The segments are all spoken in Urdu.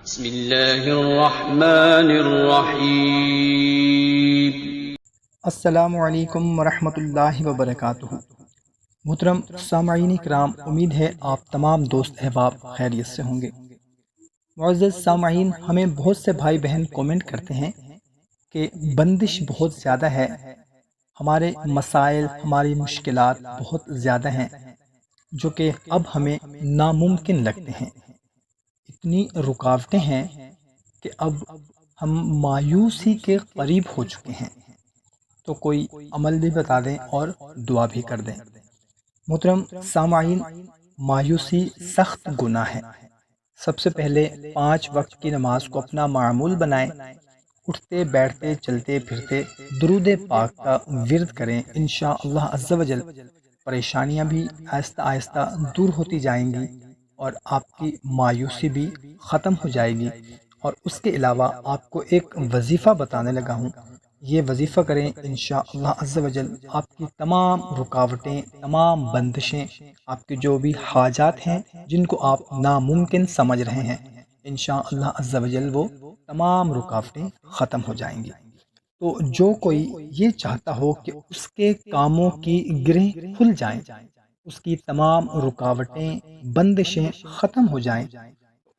بسم اللہ الرحمن الرحیم۔ السلام علیکم ورحمۃ اللہ وبرکاتہ۔ محترم سامعین کرام، امید ہے آپ تمام دوست احباب خیریت سے ہوں گے۔ معزز سامعین، ہمیں بہت سے بھائی بہن کومنٹ کرتے ہیں کہ بندش بہت زیادہ ہے، ہمارے مسائل ہماری مشکلات بہت زیادہ ہیں جو کہ اب ہمیں ناممکن لگتے ہیں، اتنی رکاوٹیں ہیں کہ اب ہم مایوسی کے قریب ہو چکے ہیں، تو کوئی عمل بھی بتا دیں اور دعا بھی کر دیں۔ محترم سامعین، مایوسی سخت گناہ ہے۔ سب سے پہلے 5 وقت کی نماز کو اپنا معمول بنائیں، اٹھتے بیٹھتے چلتے پھرتے درود پاک کا ورد کریں، انشاءاللہ عز و جل پریشانیاں بھی آہستہ آہستہ دور ہوتی جائیں گی اور آپ کی مایوسی بھی ختم ہو جائے گی۔ اور اس کے علاوہ آپ کو ایک وظیفہ بتانے لگا ہوں، یہ وظیفہ کریں، انشاءاللہ عز و جل آپ کی تمام رکاوٹیں، تمام بندشیں، آپ کی جو بھی حاجات ہیں جن کو آپ ناممکن سمجھ رہے ہیں، انشاءاللہ عز و جل وہ تمام رکاوٹیں ختم ہو جائیں گی۔ تو جو کوئی یہ چاہتا ہو کہ اس کے کاموں کی گرہیں کھل جائیں، اس کی تمام رکاوٹیں بندشیں ختم ہو جائیں،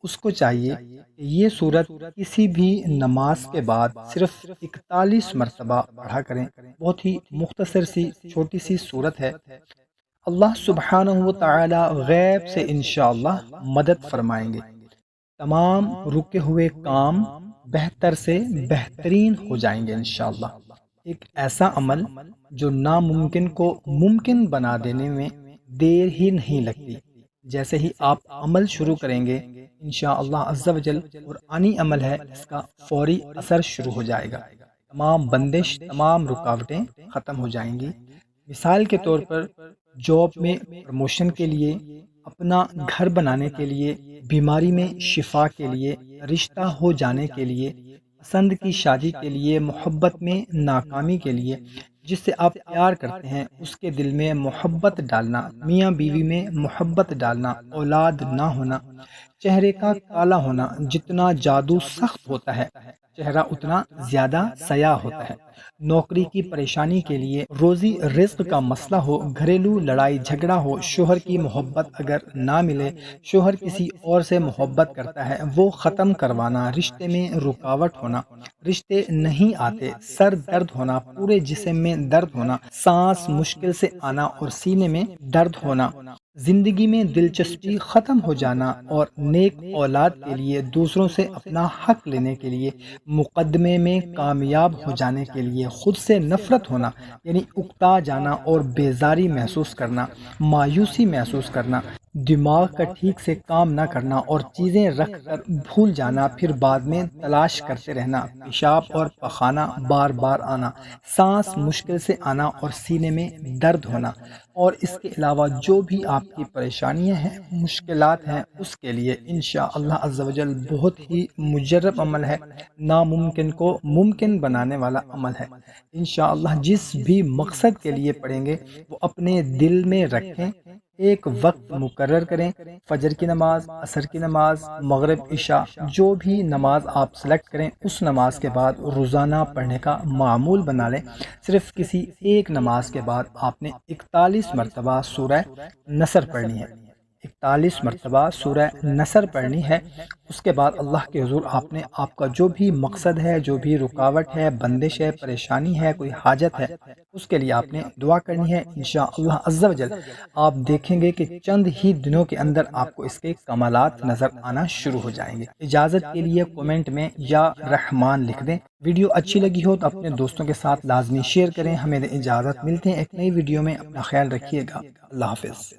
اس کو چاہیے کہ یہ سورت کسی بھی نماز کے بعد صرف 41 مرتبہ پڑھا کریں۔ بہت ہی مختصر سی چھوٹی سی سورت ہے۔ اللہ سبحانہ و تعالی غیب سے انشاءاللہ مدد فرمائیں گے، تمام رکے ہوئے کام بہتر سے بہترین ہو جائیں گے انشاءاللہ۔ ایک ایسا عمل جو ناممکن کو ممکن بنا دینے میں دیر ہی نہیں لگتی۔ جیسے ہی آپ عمل شروع کریں گے، انشاءاللہ عز و جل قرآنی عمل ہے، اس کا فوری اثر شروع ہو جائے گا، تمام بندش، تمام رکاوٹیں ختم ہو جائیں گی۔ مثال کے طور پر جاب میں پروموشن کے لیے، اپنا گھر بنانے کے لیے، بیماری میں شفا کے لیے، رشتہ ہو جانے کے لیے، پسند کی شادی کے لیے، محبت میں ناکامی کے لیے، جس سے آپ پیار کرتے ہیں اس کے دل میں محبت ڈالنا، میاں بیوی میں محبت ڈالنا، اولاد نہ ہونا، چہرے کا کالا ہونا، جتنا جادو سخت ہوتا ہے چہرہ اتنا زیادہ سیاہ ہوتا ہے، نوکری کی پریشانی کے لیے، روزی رزق کا مسئلہ ہو، گھریلو لڑائی جھگڑا ہو، شوہر کی محبت اگر نہ ملے، شوہر کسی اور سے محبت کرتا ہے وہ ختم کروانا، رشتے میں رکاوٹ ہونا، رشتے نہیں آتے، سر درد ہونا، پورے جسم میں درد ہونا، سانس مشکل سے آنا اور سینے میں درد ہونا، زندگی میں دلچسپی ختم ہو جانا، اور نیک اولاد کے لیے، دوسروں سے اپنا حق لینے کے لیے، مقدمے میں کامیاب ہو جانے کے لیے، خود سے نفرت ہونا یعنی اکتا جانا اور بیزاری محسوس کرنا، مایوسی محسوس کرنا، دماغ کا ٹھیک سے کام نہ کرنا اور چیزیں رکھ کر بھول جانا، پھر بعد میں تلاش کرتے رہنا، پیشاب اور پخانہ بار بار آنا، سانس مشکل سے آنا اور سینے میں درد ہونا، اور اس کے علاوہ جو بھی آپ کی پریشانیاں ہیں، مشکلات ہیں، اس کے لیے انشاءاللہ عز و جل بہت ہی مجرب عمل ہے، ناممکن کو ممکن بنانے والا عمل ہے۔ انشاءاللہ جس بھی مقصد کے لیے پڑھیں گے وہ اپنے دل میں رکھیں، ایک وقت مقرر کریں، فجر کی نماز، عصر کی نماز، مغرب، عشاء، جو بھی نماز آپ سلیکٹ کریں اس نماز کے بعد روزانہ پڑھنے کا معمول بنا لیں۔ صرف کسی ایک نماز کے بعد آپ نے 41 مرتبہ سورہ نصر پڑھنی ہے، 41 مرتبہ سورہ نصر پڑھنی ہے۔ اس کے بعد اللہ کے حضور آپ نے آپ کا جو بھی مقصد ہے، جو بھی رکاوٹ ہے، بندش ہے، پریشانی ہے، کوئی حاجت ہے، اس کے لیے آپ نے دعا کرنی ہے، انشاءاللہ عز و جل آپ دیکھیں گے کہ چند ہی دنوں کے اندر آپ کو اس کے کمالات نظر آنا شروع ہو جائیں گے۔ اجازت کے لیے کومنٹ میں یا رحمان لکھ دیں۔ ویڈیو اچھی لگی ہو تو اپنے دوستوں کے ساتھ لازمی شیئر کریں۔ ہمیں اجازت، ملتے ہیں ایک نئی ویڈیو میں، اپنا خیال رکھیے گا، اللہ حافظ۔